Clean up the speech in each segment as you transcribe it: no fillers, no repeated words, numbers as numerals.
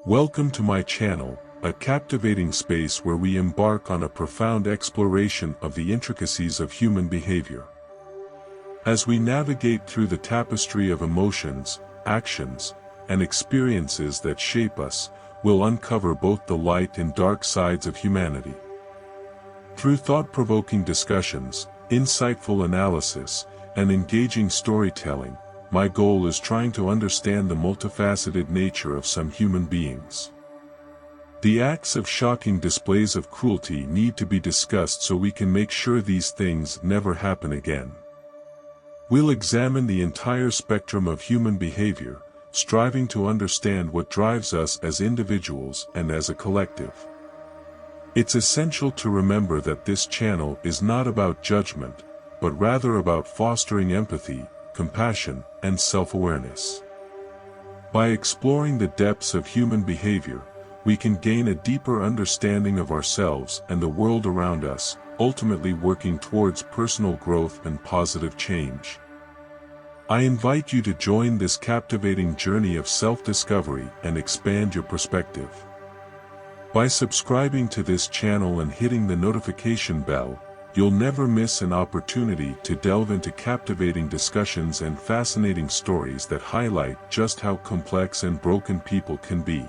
Welcome to my channel, a captivating space where we embark on a profound exploration of the intricacies of human behavior. As we navigate through the tapestry of emotions, actions, and experiences that shape us, we'll uncover both the light and dark sides of humanity. Through thought-provoking discussions, insightful analysis, and engaging storytelling, my goal is trying to understand the multifaceted nature of some human beings. The acts of shocking displays of cruelty need to be discussed so we can make sure these things never happen again. We'll examine the entire spectrum of human behavior, striving to understand what drives us as individuals and as a collective. It's essential to remember that this channel is not about judgment, but rather about fostering empathy, compassion, and self-awareness. By exploring the depths of human behavior, we can gain a deeper understanding of ourselves and the world around us, ultimately working towards personal growth and positive change. I invite you to join this captivating journey of self-discovery and expand your perspective. By subscribing to this channel and hitting the notification bell, you'll never miss an opportunity to delve into captivating discussions and fascinating stories that highlight just how complex and broken people can be.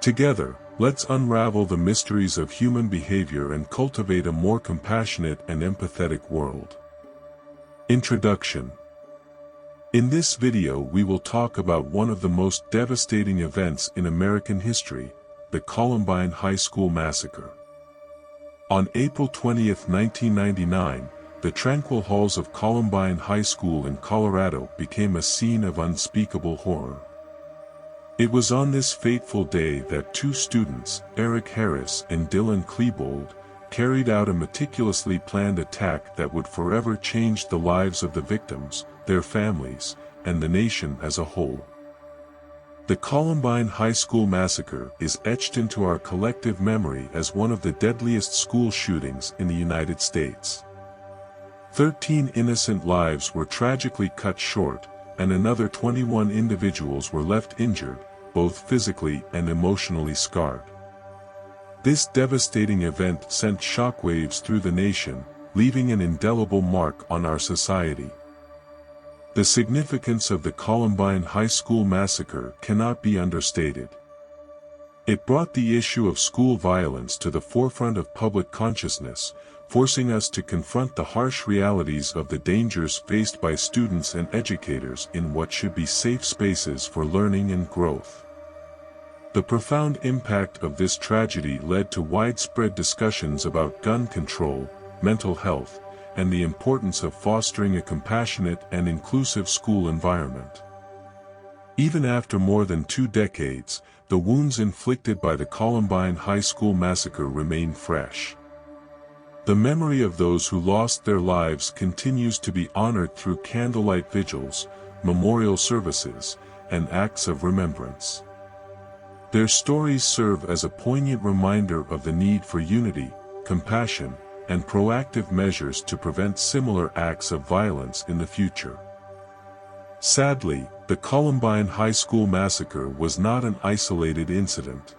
Together, let's unravel the mysteries of human behavior and cultivate a more compassionate and empathetic world. Introduction. In this video we will talk about one of the most devastating events in American history, the Columbine High School Massacre. On April 20, 1999, the tranquil halls of Columbine High School in Colorado became a scene of unspeakable horror. It was on this fateful day that two students, Eric Harris and Dylan Klebold, carried out a meticulously planned attack that would forever change the lives of the victims, their families, and the nation as a whole. The Columbine High School Massacre is etched into our collective memory as one of the deadliest school shootings in the United States. 13 innocent lives were tragically cut short, and another 21 individuals were left injured, both physically and emotionally scarred. This devastating event sent shockwaves through the nation, leaving an indelible mark on our society. The significance of the Columbine High School Massacre cannot be understated. It brought the issue of school violence to the forefront of public consciousness, forcing us to confront the harsh realities of the dangers faced by students and educators in what should be safe spaces for learning and growth. The profound impact of this tragedy led to widespread discussions about gun control, mental health, and the importance of fostering a compassionate and inclusive school environment. Even after more than 2 decades, the wounds inflicted by the Columbine High School Massacre remain fresh. The memory of those who lost their lives continues to be honored through candlelight vigils, memorial services, and acts of remembrance. Their stories serve as a poignant reminder of the need for unity, compassion, and proactive measures to prevent similar acts of violence in the future. Sadly, the Columbine High School Massacre was not an isolated incident.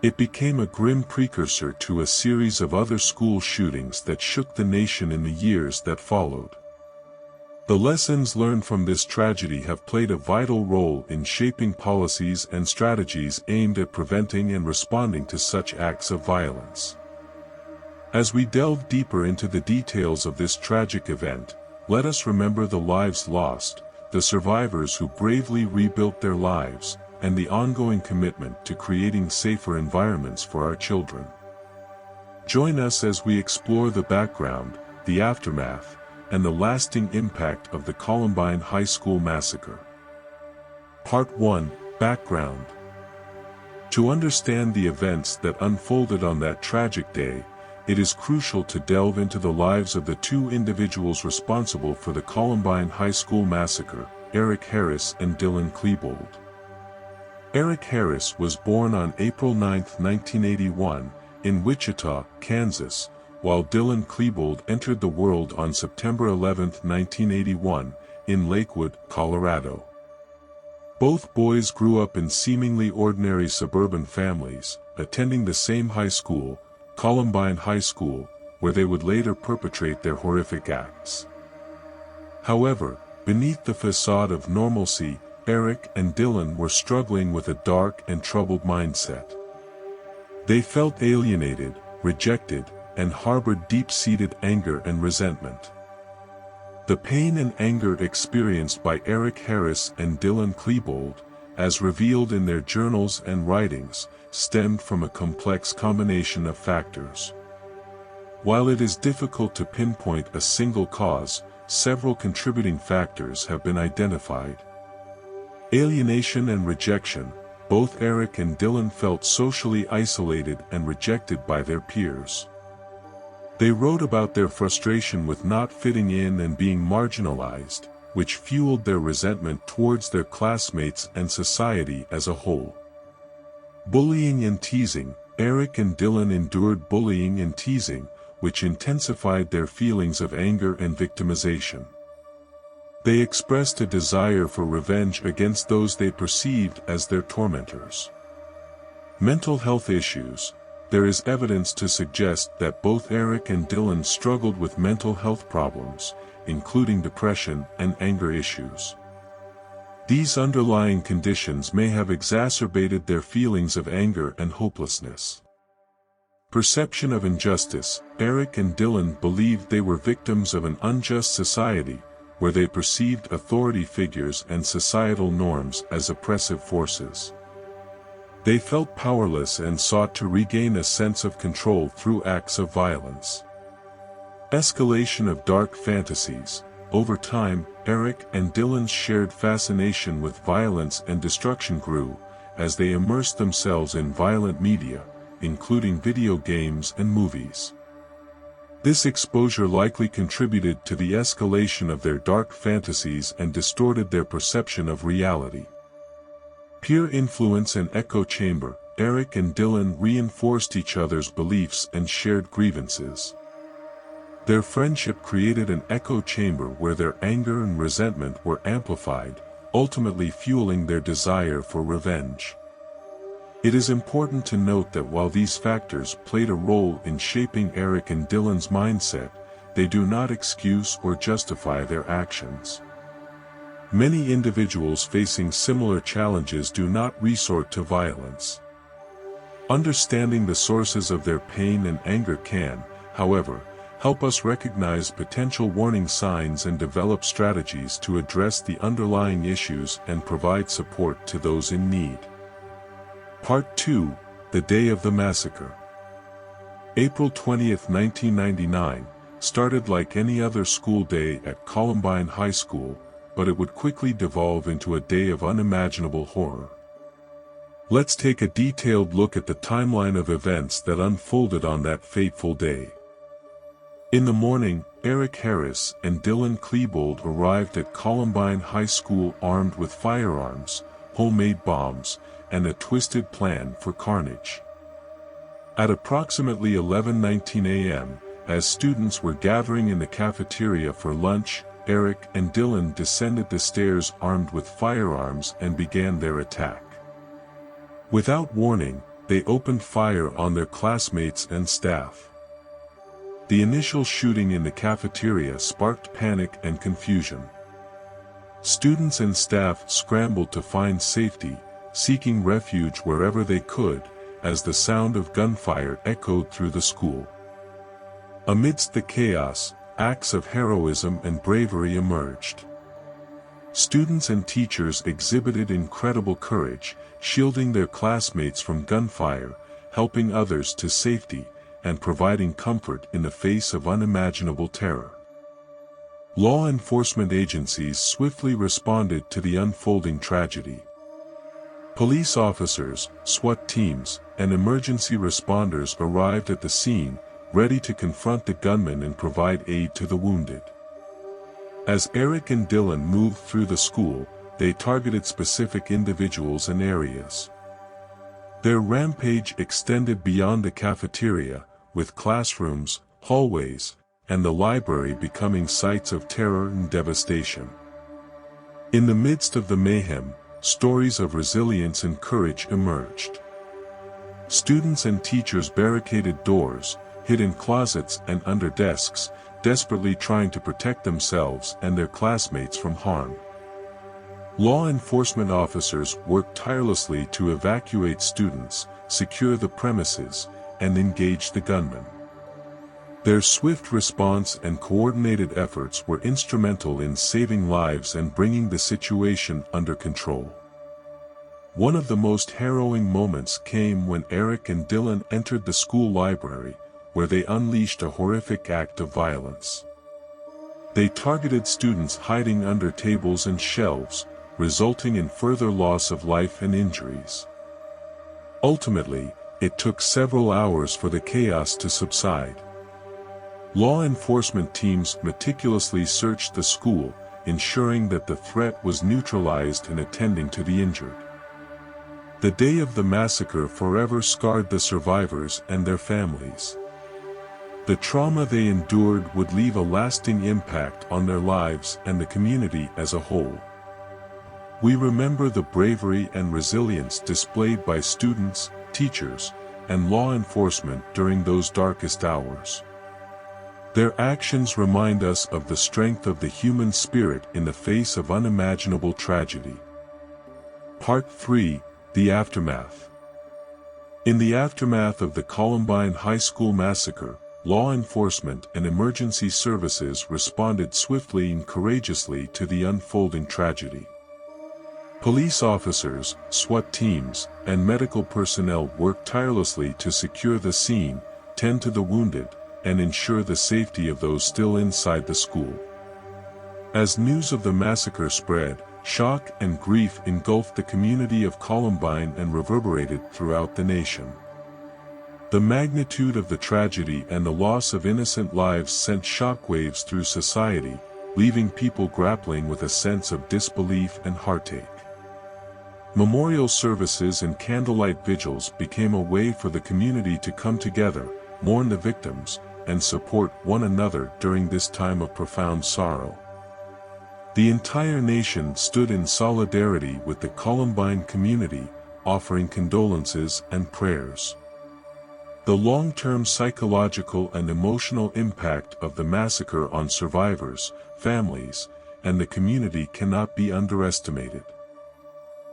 It became a grim precursor to a series of other school shootings that shook the nation in the years that followed. The lessons learned from this tragedy have played a vital role in shaping policies and strategies aimed at preventing and responding to such acts of violence. As we delve deeper into the details of this tragic event, let us remember the lives lost, the survivors who bravely rebuilt their lives, and the ongoing commitment to creating safer environments for our children. Join us as we explore the background, the aftermath, and the lasting impact of the Columbine High School Massacre. Part 1: Background. To understand the events that unfolded on that tragic day, it is crucial to delve into the lives of the two individuals responsible for the Columbine High School Massacre, Eric Harris and Dylan Klebold. Eric Harris was born on April 9, 1981, in Wichita, Kansas, while Dylan Klebold entered the world on September 11, 1981, in Lakewood, Colorado. Both boys grew up in seemingly ordinary suburban families, attending the same high school, Columbine High School, where they would later perpetrate their horrific acts. However, beneath the facade of normalcy, Eric and Dylan were struggling with a dark and troubled mindset. They felt alienated, rejected, and harbored deep-seated anger and resentment. The pain and anger experienced by Eric Harris and Dylan Klebold, as revealed in their journals and writings, stemmed from a complex combination of factors. While it is difficult to pinpoint a single cause, several contributing factors have been identified. Alienation and rejection. Both Eric and Dylan felt socially isolated and rejected by their peers. They wrote about their frustration with not fitting in and being marginalized, which fueled their resentment towards their classmates and society as a whole. Bullying and teasing. Eric and Dylan endured bullying and teasing, which intensified their feelings of anger and victimization. They expressed a desire for revenge against those they perceived as their tormentors. Mental health issues. There is evidence to suggest that both Eric and Dylan struggled with mental health problems, including depression and anger issues. These underlying conditions may have exacerbated their feelings of anger and hopelessness. Perception of injustice. Eric and Dylan believed they were victims of an unjust society, where they perceived authority figures and societal norms as oppressive forces. They felt powerless and sought to regain a sense of control through acts of violence. Escalation of dark fantasies. Over time, Eric and Dylan's shared fascination with violence and destruction grew, as they immersed themselves in violent media, including video games and movies. This exposure likely contributed to the escalation of their dark fantasies and distorted their perception of reality. Peer influence and echo chamber. Eric and Dylan reinforced each other's beliefs and shared grievances. Their friendship created an echo chamber where their anger and resentment were amplified, ultimately fueling their desire for revenge. It is important to note that while these factors played a role in shaping Eric and Dylan's mindset, they do not excuse or justify their actions. Many individuals facing similar challenges do not resort to violence. Understanding the sources of their pain and anger can, however, help us recognize potential warning signs and develop strategies to address the underlying issues and provide support to those in need. Part 2, The Day of the Massacre. April 20, 1999, started like any other school day at Columbine High School, but it would quickly devolve into a day of unimaginable horror. Let's take a detailed look at the timeline of events that unfolded on that fateful day. In the morning, Eric Harris and Dylan Klebold arrived at Columbine High School armed with firearms, homemade bombs, and a twisted plan for carnage. At approximately 11:19 a.m., as students were gathering in the cafeteria for lunch, Eric and Dylan descended the stairs armed with firearms and began their attack. Without warning, they opened fire on their classmates and staff. The initial shooting in the cafeteria sparked panic and confusion. Students and staff scrambled to find safety, seeking refuge wherever they could, as the sound of gunfire echoed through the school. Amidst the chaos, acts of heroism and bravery emerged. Students and teachers exhibited incredible courage, shielding their classmates from gunfire, helping others to safety, and providing comfort in the face of unimaginable terror. Law enforcement agencies swiftly responded to the unfolding tragedy. Police officers, SWAT teams, and emergency responders arrived at the scene, ready to confront the gunmen and provide aid to the wounded. As Eric and Dylan moved through the school, they targeted specific individuals and areas. Their rampage extended beyond the cafeteria, with classrooms, hallways, and the library becoming sites of terror and devastation. In the midst of the mayhem, stories of resilience and courage emerged. Students and teachers barricaded doors, hid in closets and under desks, desperately trying to protect themselves and their classmates from harm. Law enforcement officers worked tirelessly to evacuate students, secure the premises, and engage the gunmen. Their swift response and coordinated efforts were instrumental in saving lives and bringing the situation under control. One of the most harrowing moments came when Eric and Dylan entered the school library, where they unleashed a horrific act of violence. They targeted students hiding under tables and shelves, resulting in further loss of life and injuries. Ultimately, it took several hours for the chaos to subside. Law enforcement teams meticulously searched the school, ensuring that the threat was neutralized and attending to the injured. The day of the massacre forever scarred the survivors and their families. The trauma they endured would leave a lasting impact on their lives and the community as a whole. We remember the bravery and resilience displayed by students, teachers, and law enforcement during those darkest hours. Their actions remind us of the strength of the human spirit in the face of unimaginable tragedy. Part 3: The Aftermath. In the aftermath of the Columbine High School Massacre, law enforcement and emergency services responded swiftly and courageously to the unfolding tragedy. Police officers, SWAT teams, and medical personnel worked tirelessly to secure the scene, tend to the wounded, and ensure the safety of those still inside the school. As news of the massacre spread, shock and grief engulfed the community of Columbine and reverberated throughout the nation. The magnitude of the tragedy and the loss of innocent lives sent shockwaves through society, leaving people grappling with a sense of disbelief and heartache. Memorial services and candlelight vigils became a way for the community to come together, mourn the victims, and support one another during this time of profound sorrow. The entire nation stood in solidarity with the Columbine community, offering condolences and prayers. The long-term psychological and emotional impact of the massacre on survivors, families, and the community cannot be underestimated.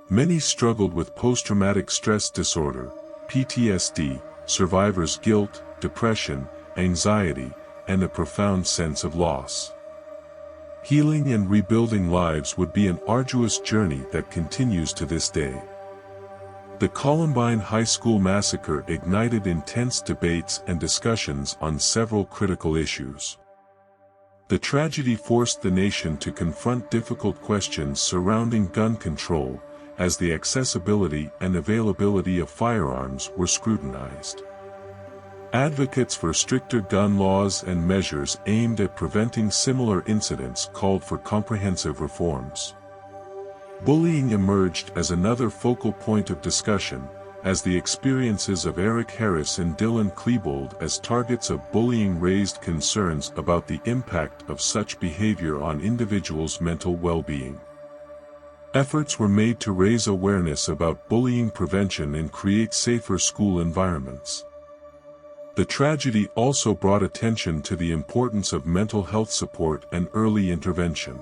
Many struggled with post-traumatic stress disorder, PTSD, survivors' guilt, depression, anxiety, and a profound sense of loss. Healing and rebuilding lives would be an arduous journey that continues to this day. The Columbine High School Massacre ignited intense debates and discussions on several critical issues. The tragedy forced the nation to confront difficult questions surrounding gun control, as the accessibility and availability of firearms were scrutinized. Advocates for stricter gun laws and measures aimed at preventing similar incidents called for comprehensive reforms. Bullying emerged as another focal point of discussion, as the experiences of Eric Harris and Dylan Klebold as targets of bullying raised concerns about the impact of such behavior on individuals' mental well-being. Efforts were made to raise awareness about bullying prevention and create safer school environments. The tragedy also brought attention to the importance of mental health support and early intervention.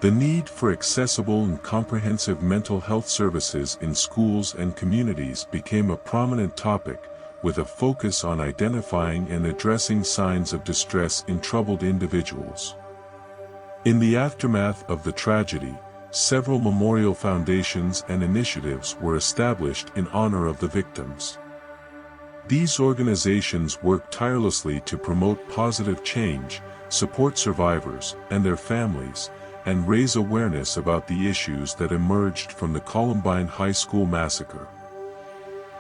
The need for accessible and comprehensive mental health services in schools and communities became a prominent topic, with a focus on identifying and addressing signs of distress in troubled individuals. In the aftermath of the tragedy, several memorial foundations and initiatives were established in honor of the victims. These organizations work tirelessly to promote positive change, support survivors and their families, and raise awareness about the issues that emerged from the Columbine High School Massacre.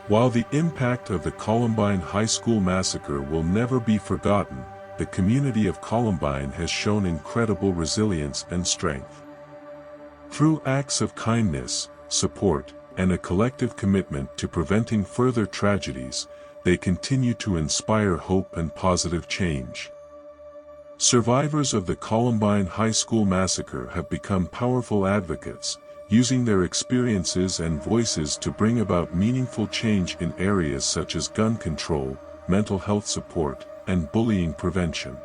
While the impact of the Columbine High School Massacre will never be forgotten, the community of Columbine has shown incredible resilience and strength. Through acts of kindness, support, and a collective commitment to preventing further tragedies, they continue to inspire hope and positive change. Survivors of the Columbine High School Massacre have become powerful advocates, using their experiences and voices to bring about meaningful change in areas such as gun control, mental health support, and bullying prevention.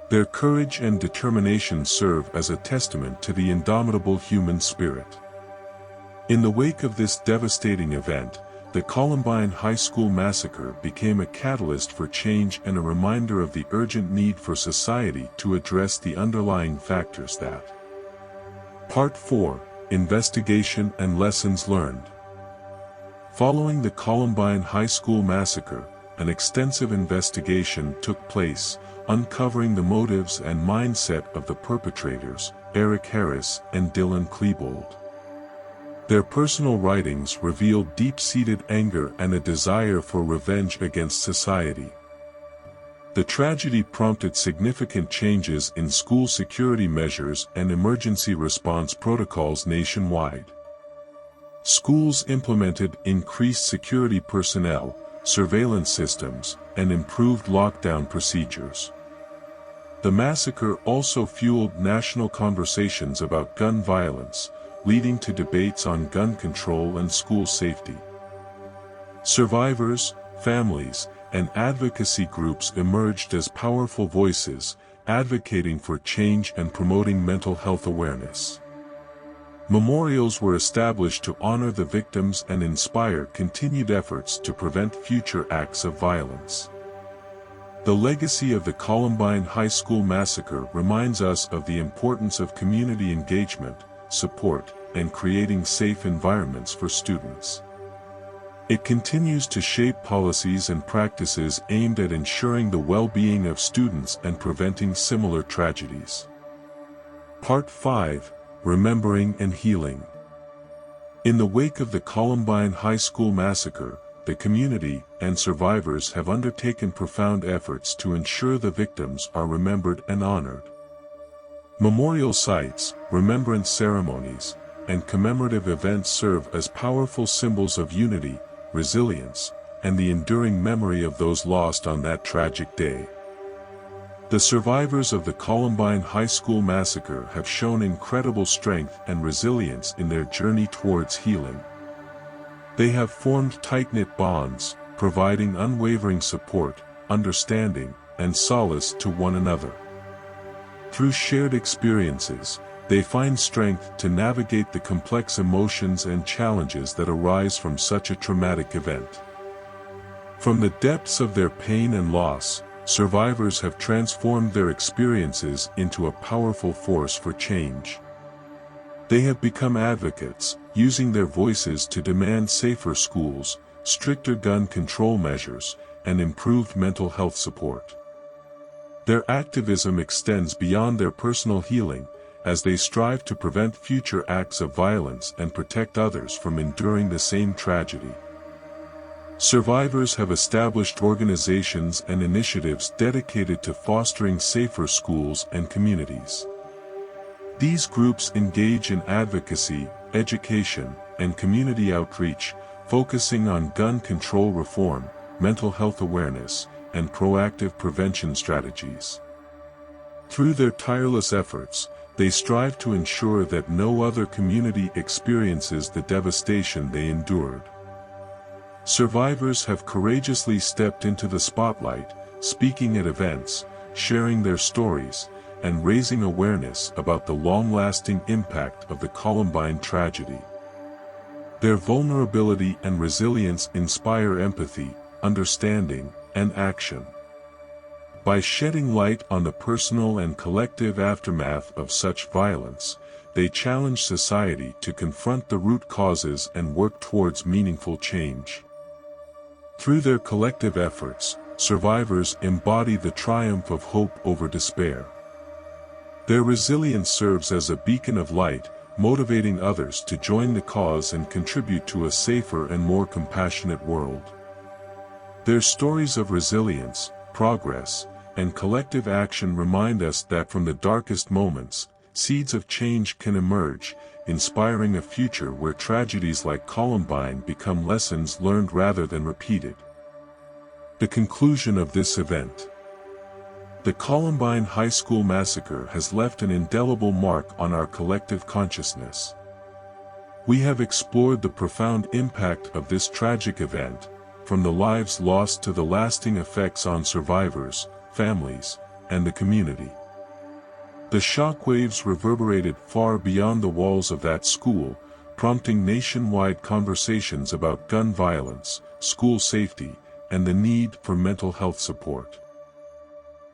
Their courage and determination serve as a testament to the indomitable human spirit. In the wake of this devastating event, the Columbine High School Massacre became a catalyst for change and a reminder of the urgent need for society to address the underlying factors that. Part 4: Investigation and Lessons Learned. Following the Columbine High School Massacre, an extensive investigation took place, uncovering the motives and mindset of the perpetrators, Eric Harris and Dylan Klebold. Their personal writings revealed deep-seated anger and a desire for revenge against society. The tragedy prompted significant changes in school security measures and emergency response protocols nationwide. Schools implemented increased security personnel, surveillance systems, and improved lockdown procedures. The massacre also fueled national conversations about gun violence, leading to debates on gun control and school safety. Survivors, families, and advocacy groups emerged as powerful voices, advocating for change and promoting mental health awareness. Memorials were established to honor the victims and inspire continued efforts to prevent future acts of violence. The legacy of the Columbine High School Massacre reminds us of the importance of community engagement, support, and creating safe environments for students. It continues to shape policies and practices aimed at ensuring the well-being of students and preventing similar tragedies. Part 5: Remembering and Healing. In the wake of the Columbine High School Massacre, the community and survivors have undertaken profound efforts to ensure the victims are remembered and honored. Memorial sites, remembrance ceremonies, and commemorative events serve as powerful symbols of unity, resilience, and the enduring memory of those lost on that tragic day. The survivors of the Columbine High School Massacre have shown incredible strength and resilience in their journey towards healing. They have formed tight-knit bonds, providing unwavering support, understanding, and solace to one another. Through shared experiences, they find strength to navigate the complex emotions and challenges that arise from such a traumatic event. From the depths of their pain and loss, survivors have transformed their experiences into a powerful force for change. They have become advocates, using their voices to demand safer schools, stricter gun control measures, and improved mental health support. Their activism extends beyond their personal healing, as they strive to prevent future acts of violence and protect others from enduring the same tragedy. Survivors have established organizations and initiatives dedicated to fostering safer schools and communities. These groups engage in advocacy, education, and community outreach, focusing on gun control reform, mental health awareness, and proactive prevention strategies. Through their tireless efforts, they strive to ensure that no other community experiences the devastation they endured. Survivors have courageously stepped into the spotlight, speaking at events, sharing their stories, and raising awareness about the long-lasting impact of the Columbine tragedy. Their vulnerability and resilience inspire empathy, understanding, and action. By shedding light on the personal and collective aftermath of such violence, they challenge society to confront the root causes and work towards meaningful change. Through their collective efforts, survivors embody the triumph of hope over despair. Their resilience serves as a beacon of light, motivating others to join the cause and contribute to a safer and more compassionate world. Their stories of resilience, progress, and collective action remind us that from the darkest moments, seeds of change can emerge, inspiring a future where tragedies like Columbine become lessons learned rather than repeated. The conclusion of this event. The Columbine High School Massacre has left an indelible mark on our collective consciousness. We have explored the profound impact of this tragic event, from the lives lost to the lasting effects on survivors, families, and the community. The shockwaves reverberated far beyond the walls of that school, prompting nationwide conversations about gun violence, school safety, and the need for mental health support.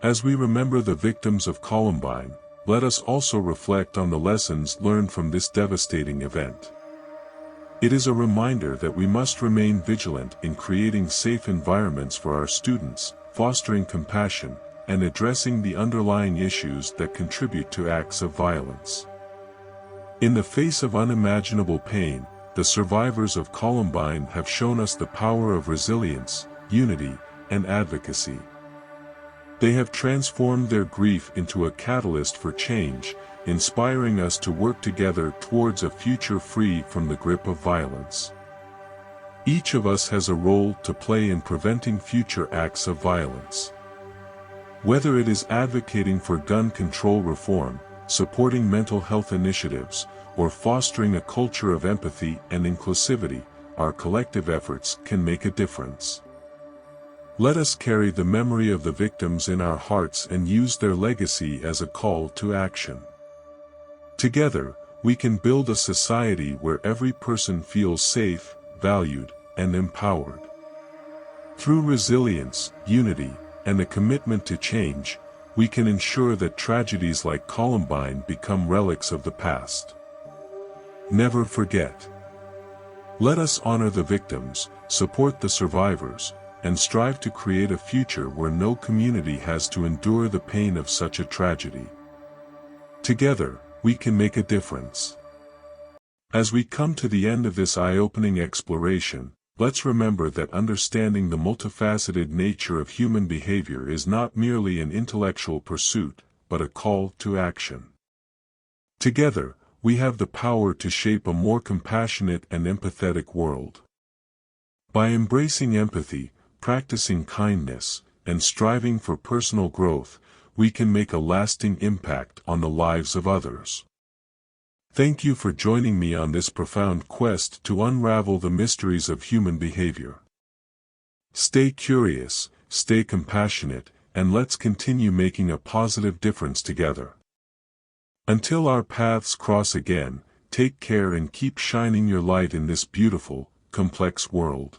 As we remember the victims of Columbine, let us also reflect on the lessons learned from this devastating event. It is a reminder that we must remain vigilant in creating safe environments for our students, fostering compassion, and addressing the underlying issues that contribute to acts of violence. In the face of unimaginable pain, the survivors of Columbine have shown us the power of resilience, unity, and advocacy. They have transformed their grief into a catalyst for change, inspiring us to work together towards a future free from the grip of violence. Each of us has a role to play in preventing future acts of violence. Whether it is advocating for gun control reform, supporting mental health initiatives, or fostering a culture of empathy and inclusivity, our collective efforts can make a difference. Let us carry the memory of the victims in our hearts and use their legacy as a call to action. Together, we can build a society where every person feels safe, valued, and empowered. Through resilience, unity, and a commitment to change, we can ensure that tragedies like Columbine become relics of the past. Never forget. Let us honor the victims, support the survivors, and strive to create a future where no community has to endure the pain of such a tragedy. Together, we can make a difference. As we come to the end of this eye-opening exploration, let's remember that understanding the multifaceted nature of human behavior is not merely an intellectual pursuit, but a call to action. Together, we have the power to shape a more compassionate and empathetic world. By embracing empathy, practicing kindness, and striving for personal growth, we can make a lasting impact on the lives of others. Thank you for joining me on this profound quest to unravel the mysteries of human behavior. Stay curious, stay compassionate, and let's continue making a positive difference together. Until our paths cross again, take care and keep shining your light in this beautiful, complex world.